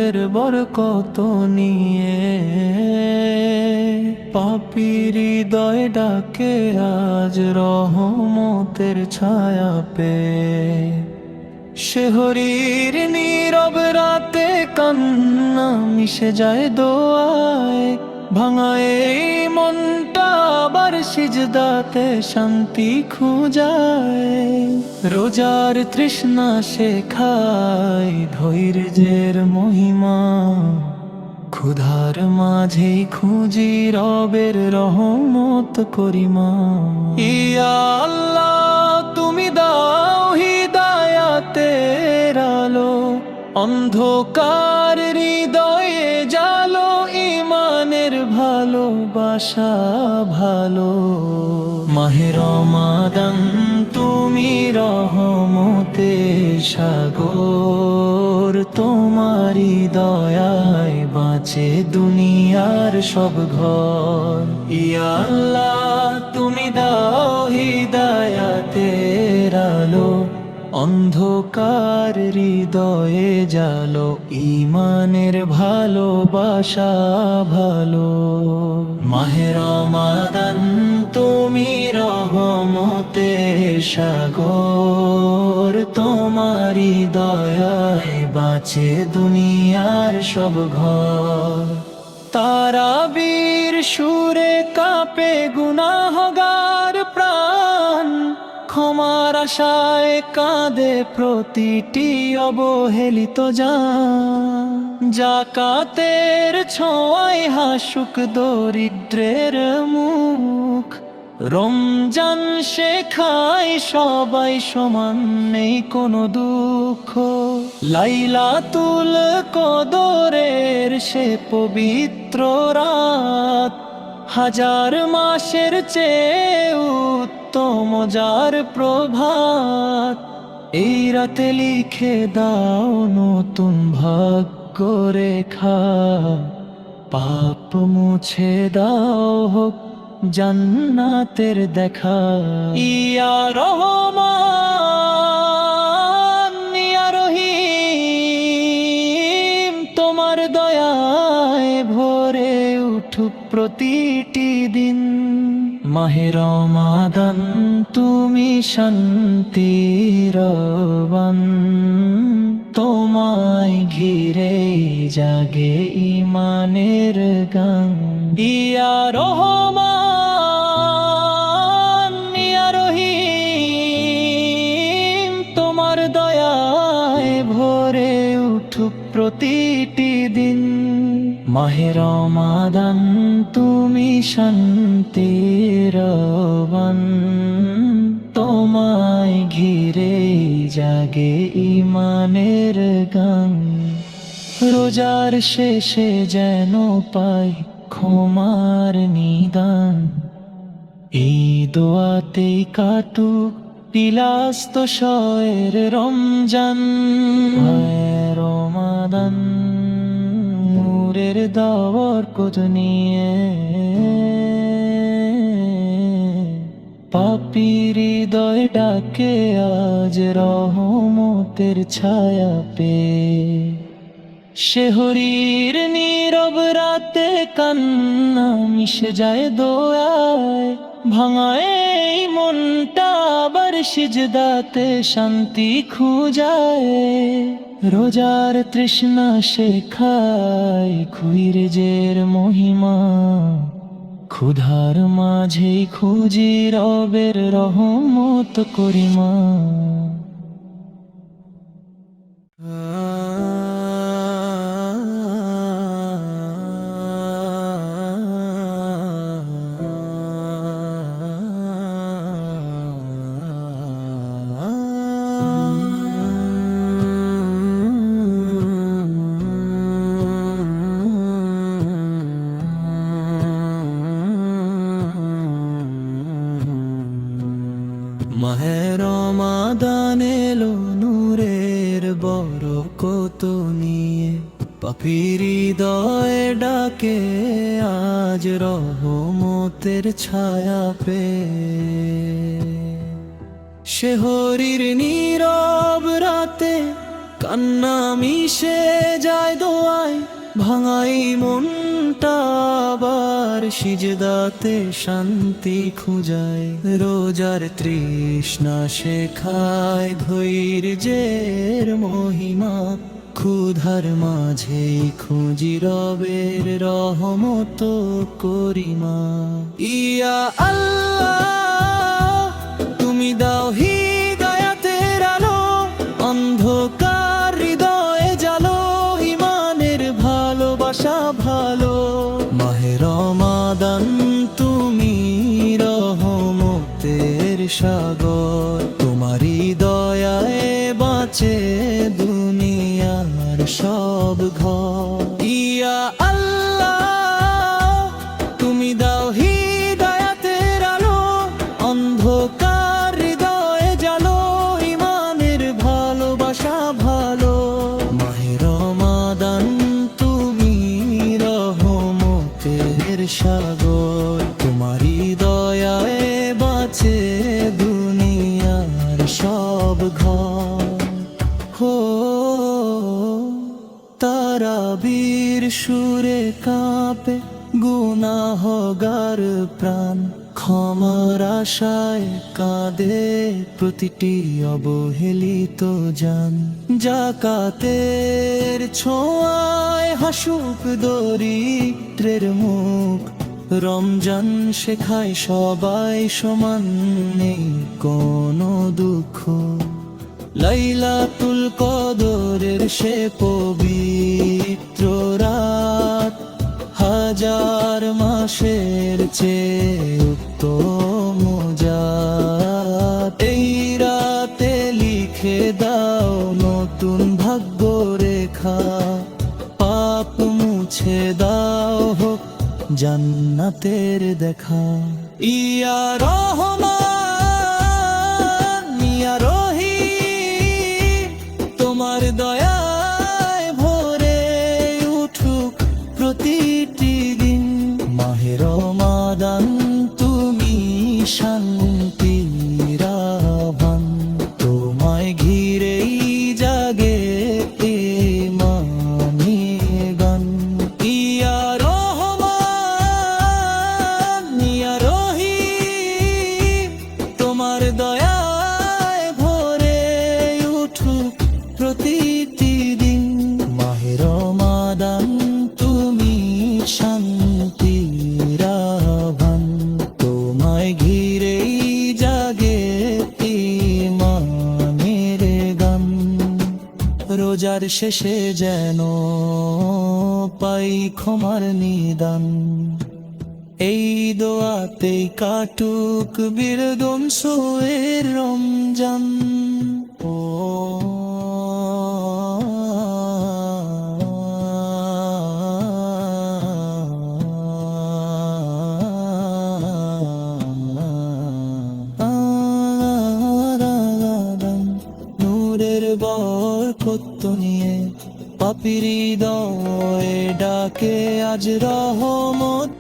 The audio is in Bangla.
নূরের বরকত নিয়ে পাপীর হৃদয় ডাকে আজ রহমতের ছায়া পেয়ে। শেহরির নীরব রাতে কান্না মিশে যায় দোয়ায়, ভাঙায় এই মনটা আবার সিজদাতে শান্তি খুঁজায়। রোজার তৃষ্ণা শেখায় ধৈর্যের মহিমা, ক্ষুধার মাঝেই খুঁজি রবের রহমত করিমা। ইয়া আল্লাহ তুমি দাও হিদায়াতের আলো, অন্ধকার হৃদয়ে জালো ঈমানের ভালোবাসা ভালো। মাহে রমাদান তুমি রহমতের সাগর, তোমারি দয়ায় বাঁচে দুনিয়ার সব ঘর। ইয়া আল্লাহ তুমি দাও হিদায়াতের আলো, অন্ধকার হৃদয়ে জালো ঈমানের ভালোবাসা ভালো। মাহে রমাদান তুমি রহমতের সাগর, তোমারি দয়ায় বাঁচে দুনিয়ার সব ঘর। তারাবীর সুরে কাঁপে গুনাহগার প্রাণ, ক্ষমার আশায় কাঁদে প্রতিটি অবহেলিত জান। জাকাতের ছোঁয়ায় হাসুক দরিদ্রের মুখ, রমজান শেখায় সবাই সমান নেই কোনো দুঃখ। লাইলাতুল কদরের সে পবিত্র রাত, হাজার মাসের চেয়ে উত্তম যার প্রভাত। এই রাতে লিখে দাও নতুন ভাগ্য রেখা, পাপ মুছে দাও হোক জান্নাতের দেখা। ইয়া রহমান ইয়া রহিম, তোমার দয়ায় ভরে উঠুক প্রতিটি দিন। মাহে রমাদান তুমি শান্তির বান, তোমায় ঘিরে জাগে ঈমানের গান। ইয়া রহমান ইয়া রহিম, তোমার দয়ায় ভরে উঠুক প্রতিটি দিন। মাহে রমাদান তুমি শান্তির বান, তোমায় ঘিরে জাগে ঈমানের গান। রোজার শেষে যেন পাই ক্ষমার নিদান, এই দোয়াতেই কাটুক বিলাস্ত শয়ের রমজান। রমাদান নূরের বরকত নিয়ে পাপীর হৃদয় ডাকে আজ রহমতের ছায়া পেয়ে। শেহরির নীরব রাতে কান্না মিশে যায় দোয়ায়, ভাঙায় এই মনটা আবার সিজদাতে শান্তি খুঁজায়। রোজার তৃষ্ণা শেখায় খুইরেজের মহিমা, ক্ষুধার মাঝেই খুঁজি রবের রহমত করিমা। মাহে রমাদান এলো নূরের বরকত নিয়ে, পাপীর হৃদয়ে ডাকে আজ রহমতের ছায়া পেয়ে। শেহরির নীরব রাতে কান্না মিশে যায় দোয়া, ভাঙাই মনটা আবার সিজদাতে শান্তি খুঁজায়। রোজার তৃষ্ণা শেখায় ধৈর্যের মহিমা, ক্ষুধার মাঝেই খুঁজি রবের রহমত করিমা। ইয়া আল্লাহ তুমি দাও হিদায়াতের আলো, অন্ধকার হৃদয়ে জালো, ইমানের ভালোবাসা ভালো। মাহে রমাদান তুমি রহমতের সাগর, তোমারই দয়ায় বাঁচে দুনিয়ার সব ঘর। ইয়া আল্লাহ তুমি দাও হিদায়াতের আলো, অন্ধকার হৃদয়ে জালো, ইমানের ভালোবাসা ভালো। মাহে রমাদান তুমি রহমতের সাগর, তোমারই দয়ায় বাঁচে দুনিয়ার সব ঘর। হো তারাবীর সুরে কাঁপে গুনাহগার প্রাণ, ক্ষমার আশায় কাঁদে প্রতিটি অবহেলিত জান। যাকাতের ছোঁয়ায় হাসুক দরিদ্রের মুখ, রমজান শেখায় সবাই সমান, নেই কোনো দুঃখ। লাইলাতুল কদরের সে পবিত্র রাত, হাজার মাসের চেয়ে উত্তম জাত। এই রাতে লিখে দাও নতুন ভাগ্য রেখা, পাপ মুছে দাও হোক জান্নাতের দেখা। ইয়া রহমান ইয়া রহিম তোমার দয়ায় ভরে উঠুক প্রতিটি দিন। মাহে রমাদান তুমি শান্তির আহ্বান, তোমায় ঘিরেই জাগে ঈমানের গান। ইয়া রহমান ইয়া রহিম তোমার দয়ায় ভরে উঠুক প্রতিটি দিন। মাহে রমাদান তুমি শান্তির আহ্বান, তোমায় ঘিরেই জাগে ঈমানের গান। রোজার শেষে যেন পাই ক্ষমার নিদান, এই দোয়াতেই কাটুক বিরদংশের রমজান। ও নূরের বরকত নিয়ে পাপীর হৃদয়ে ডাকে আজ রহমত